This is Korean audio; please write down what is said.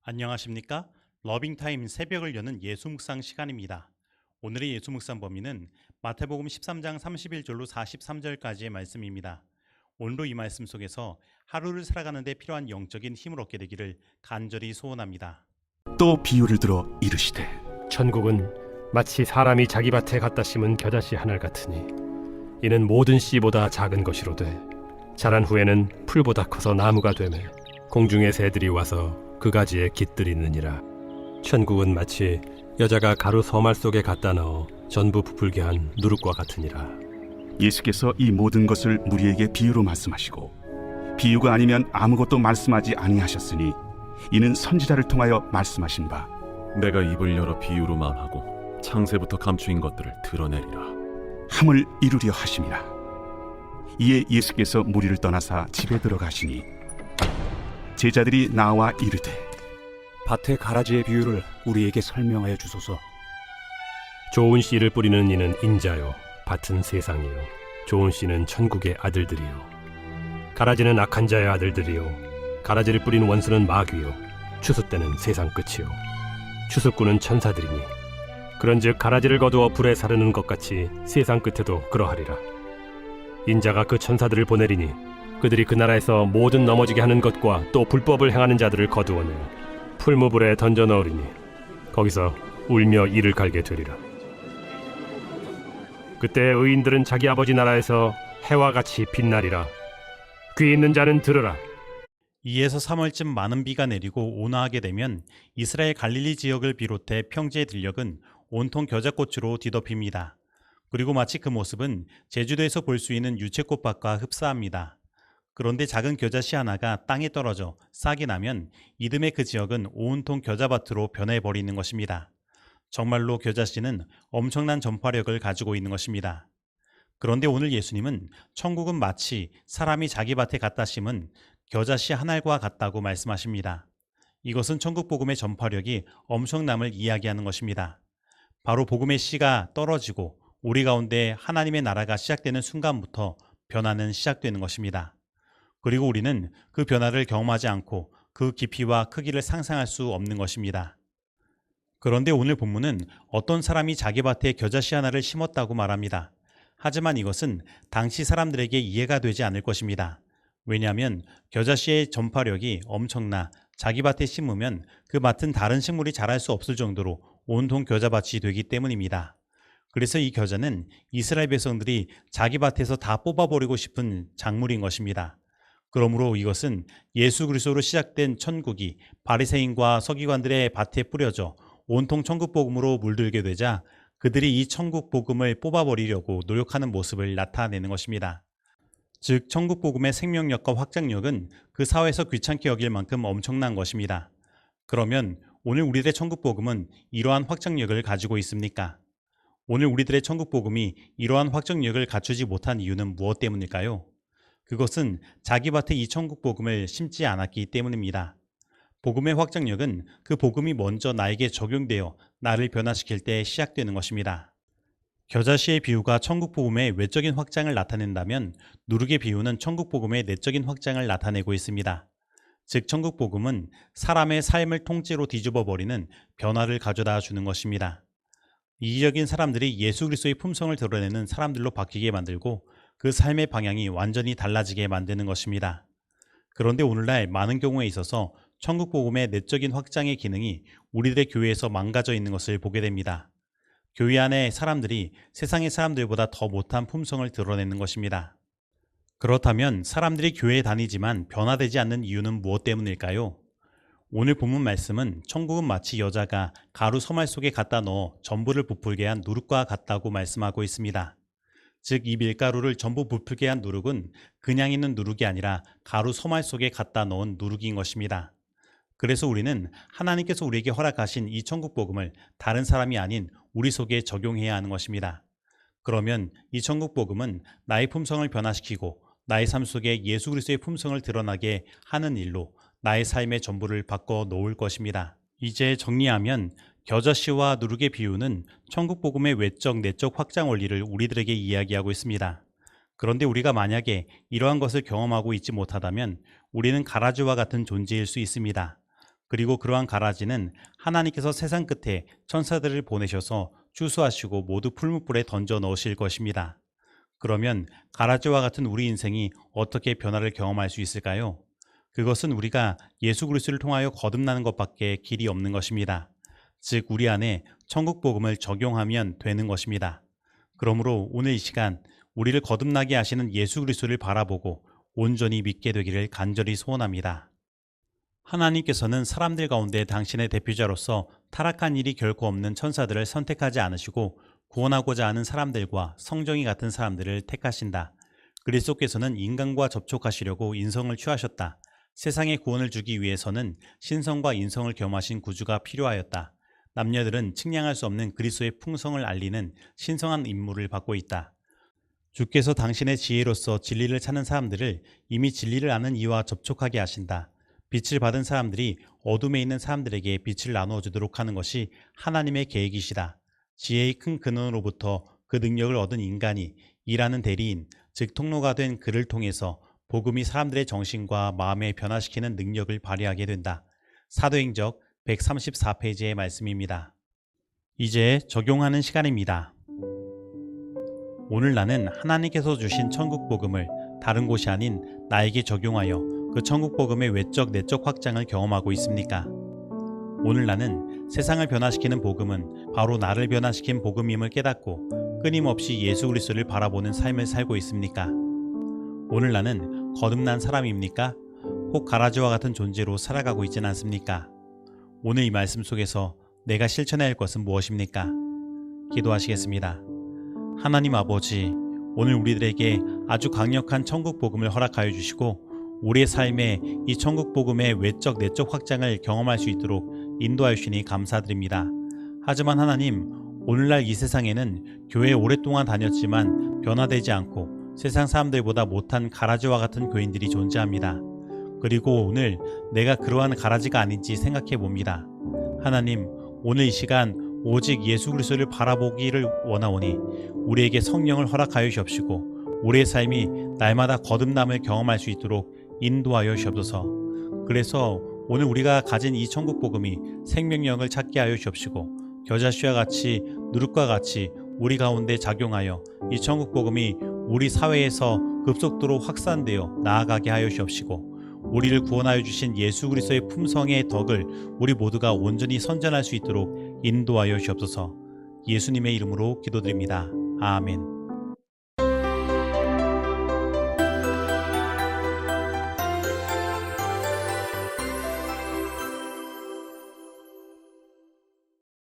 안녕하십니까? 러빙타임 새벽을 여는 예수묵상 시간입니다. 오늘의 예수묵상 범위는 마태복음 13장 31절로 43절까지의 말씀입니다. 오늘도 이 말씀 속에서 하루를 살아가는 데 필요한 영적인 힘을 얻게 되기를 간절히 소원합니다. 또 비유를 들어 이르시되 천국은 마치 사람이 자기 밭에 갖다 심은 겨자씨 한 알 같으니 이는 모든 씨보다 작은 것이로되 자란 후에는 풀보다 커서 나무가 되매 공중의 새들이 와서 그 가지에 깃들이느니라. 천국은 마치 여자가 가루 서말 속에 갖다 넣어 전부 부풀게 한 누룩과 같으니라. 예수께서 이 모든 것을 무리에게 비유로 말씀하시고 비유가 아니면 아무것도 말씀하지 아니하셨으니 이는 선지자를 통하여 말씀하신 바 내가 입을 열어 비유로 말하고 창세부터 감추인 것들을 드러내리라. 함을 이루려 하심이라. 이에 예수께서 무리를 떠나사 집에 들어가시니 제자들이 나와 이르되 밭의 가라지의 비유를 우리에게 설명하여 주소서. 좋은 씨를 뿌리는 이는 인자요 밭은 세상이요 좋은 씨는 천국의 아들들이요 가라지는 악한 자의 아들들이요 가라지를 뿌린 원수는 마귀요 추수 때는 세상 끝이요 추수꾼은 천사들이니 그런즉 가라지를 거두어 불에 사르는 것 같이 세상 끝에도 그러하리라. 인자가 그 천사들을 보내리니 그들이 그 나라에서 모든 넘어지게 하는 것과 또 불법을 행하는 자들을 거두어내어 풀무불에 던져 넣으리니 거기서 울며 이를 갈게 되리라. 그때 의인들은 자기 아버지 나라에서 해와 같이 빛나리라. 귀 있는 자는 들으라. 2에서 3월쯤 많은 비가 내리고 온화하게 되면 이스라엘 갈릴리 지역을 비롯해 평지의 들녘은 온통 겨자꽃으로 뒤덮입니다. 그리고 마치 그 모습은 제주도에서 볼 수 있는 유채꽃밭과 흡사합니다. 그런데 작은 겨자씨 하나가 땅에 떨어져 싹이 나면 이듬해 그 지역은 온통 겨자밭으로 변해버리는 것입니다. 정말로 겨자씨는 엄청난 전파력을 가지고 있는 것입니다. 그런데 오늘 예수님은 천국은 마치 사람이 자기 밭에 갖다 심은 겨자씨 한 알과 같다고 말씀하십니다. 이것은 천국 복음의 전파력이 엄청남을 이야기하는 것입니다. 바로 복음의 씨가 떨어지고 우리 가운데 하나님의 나라가 시작되는 순간부터 변화는 시작되는 것입니다. 그리고 우리는 그 변화를 경험하지 않고 그 깊이와 크기를 상상할 수 없는 것입니다. 그런데 오늘 본문은 어떤 사람이 자기 밭에 겨자씨 하나를 심었다고 말합니다. 하지만 이것은 당시 사람들에게 이해가 되지 않을 것입니다. 왜냐하면 겨자씨의 전파력이 엄청나 자기 밭에 심으면 그 밭은 다른 식물이 자랄 수 없을 정도로 온통 겨자밭이 되기 때문입니다. 그래서 이 겨자는 이스라엘 백성들이 자기 밭에서 다 뽑아버리고 싶은 작물인 것입니다. 그러므로 이것은 예수 그리스도로 시작된 천국이 바리새인과 서기관들의 밭에 뿌려져 온통 천국 복음으로 물들게 되자 그들이 이 천국 복음을 뽑아버리려고 노력하는 모습을 나타내는 것입니다. 즉 천국 복음의 생명력과 확장력은 그 사회에서 귀찮게 여길 만큼 엄청난 것입니다. 그러면 오늘 우리들의 천국 복음은 이러한 확장력을 가지고 있습니까? 오늘 우리들의 천국 복음이 이러한 확장력을 갖추지 못한 이유는 무엇 때문일까요? 그것은 자기 밭에 이 천국 복음을 심지 않았기 때문입니다. 복음의 확장력은 그 복음이 먼저 나에게 적용되어 나를 변화시킬 때 시작되는 것입니다. 겨자씨의 비유가 천국 복음의 외적인 확장을 나타낸다면 누룩의 비유는 천국 복음의 내적인 확장을 나타내고 있습니다. 즉 천국 복음은 사람의 삶을 통째로 뒤집어버리는 변화를 가져다 주는 것입니다. 이기적인 사람들이 예수 그리스도의 품성을 드러내는 사람들로 바뀌게 만들고 그 삶의 방향이 완전히 달라지게 만드는 것입니다. 그런데 오늘날 많은 경우에 있어서 천국 복음의 내적인 확장의 기능이 우리들의 교회에서 망가져 있는 것을 보게 됩니다. 교회 안에 사람들이 세상의 사람들보다 더 못한 품성을 드러내는 것입니다. 그렇다면 사람들이 교회에 다니지만 변화되지 않는 이유는 무엇 때문일까요? 오늘 본문 말씀은 천국은 마치 여자가 가루 서말 속에 갖다 넣어 전부를 부풀게 한 누룩과 같다고 말씀하고 있습니다. 즉 이 밀가루를 전부 부풀게 한 누룩은 그냥 있는 누룩이 아니라 가루 서말 속에 갖다 넣은 누룩인 것입니다. 그래서 우리는 하나님께서 우리에게 허락하신 이 천국 복음을 다른 사람이 아닌 우리 속에 적용해야 하는 것입니다. 그러면 이 천국 복음은 나의 품성을 변화시키고 나의 삶 속에 예수 그리스도의 품성을 드러나게 하는 일로 나의 삶의 전부를 바꿔 놓을 것입니다. 이제 정리하면 겨자씨와 누룩의 비유는 천국 복음의 외적 내적 확장 원리를 우리들에게 이야기하고 있습니다. 그런데 우리가 만약에 이러한 것을 경험하고 있지 못하다면 우리는 가라지와 같은 존재일 수 있습니다. 그리고 그러한 가라지는 하나님께서 세상 끝에 천사들을 보내셔서 추수하시고 모두 풀무불에 던져 넣으실 것입니다. 그러면 가라지와 같은 우리 인생이 어떻게 변화를 경험할 수 있을까요? 그것은 우리가 예수 그리스도를 통하여 거듭나는 것밖에 길이 없는 것입니다. 즉 우리 안에 천국 복음을 적용하면 되는 것입니다. 그러므로 오늘 이 시간 우리를 거듭나게 하시는 예수 그리스도를 바라보고 온전히 믿게 되기를 간절히 소원합니다. 하나님께서는 사람들 가운데 당신의 대표자로서 타락한 일이 결코 없는 천사들을 선택하지 않으시고 구원하고자 하는 사람들과 성정이 같은 사람들을 택하신다. 그리스도께서는 인간과 접촉하시려고 인성을 취하셨다. 세상에 구원을 주기 위해서는 신성과 인성을 겸하신 구주가 필요하였다. 남녀들은 측량할 수 없는 그리스도의 풍성을 알리는 신성한 임무를 받고 있다. 주께서 당신의 지혜로서 진리를 찾는 사람들을 이미 진리를 아는 이와 접촉하게 하신다. 빛을 받은 사람들이 어둠에 있는 사람들에게 빛을 나누어 주도록 하는 것이 하나님의 계획이시다. 지혜의 큰 근원으로부터 그 능력을 얻은 인간이 일하는 대리인, 즉 통로가 된 그를 통해서 복음이 사람들의 정신과 마음에 변화시키는 능력을 발휘하게 된다. 사도행적 134페이지의 말씀입니다. 이제 적용하는 시간입니다. 오늘 나는 하나님께서 주신 천국 복음을 다른 곳이 아닌 나에게 적용하여 그 천국 복음의 외적 내적 확장을 경험하고 있습니까? 오늘 나는 세상을 변화시키는 복음은 바로 나를 변화시킨 복음임을 깨닫고 끊임없이 예수 그리스도를 바라보는 삶을 살고 있습니까? 오늘 나는 거듭난 사람입니까? 혹 가라지와 같은 존재로 살아가고 있지는 않습니까? 오늘 이 말씀 속에서 내가 실천해야 할 것은 무엇입니까? 기도하시겠습니다. 하나님 아버지, 오늘 우리들에게 아주 강력한 천국 복음을 허락하여 주시고 우리의 삶에 이 천국 복음의 외적 내적 확장을 경험할 수 있도록 인도하여 주시니 감사드립니다. 하지만 하나님, 오늘날 이 세상에는 교회에 오랫동안 다녔지만 변화되지 않고 세상 사람들보다 못한 가라지와 같은 교인들이 존재합니다. 그리고 오늘 내가 그러한 가라지가 아닌지 생각해 봅니다. 하나님, 오늘 이 시간 오직 예수 그리스도를 바라보기를 원하오니 우리에게 성령을 허락하여 주옵시고 우리의 삶이 날마다 거듭남을 경험할 수 있도록 인도하여 주옵소서. 그래서 오늘 우리가 가진 이 천국 복음이 생명력을 찾게 하여 주옵시고 겨자씨와 같이 누룩과 같이 우리 가운데 작용하여 이 천국 복음이 우리 사회에서 급속도로 확산되어 나아가게 하여 주옵시고 우리를 구원하여 주신 예수 그리스도의 품성의 덕을 우리 모두가 온전히 선전할 수 있도록 인도하여 주옵소서. 예수님의 이름으로 기도드립니다. 아멘.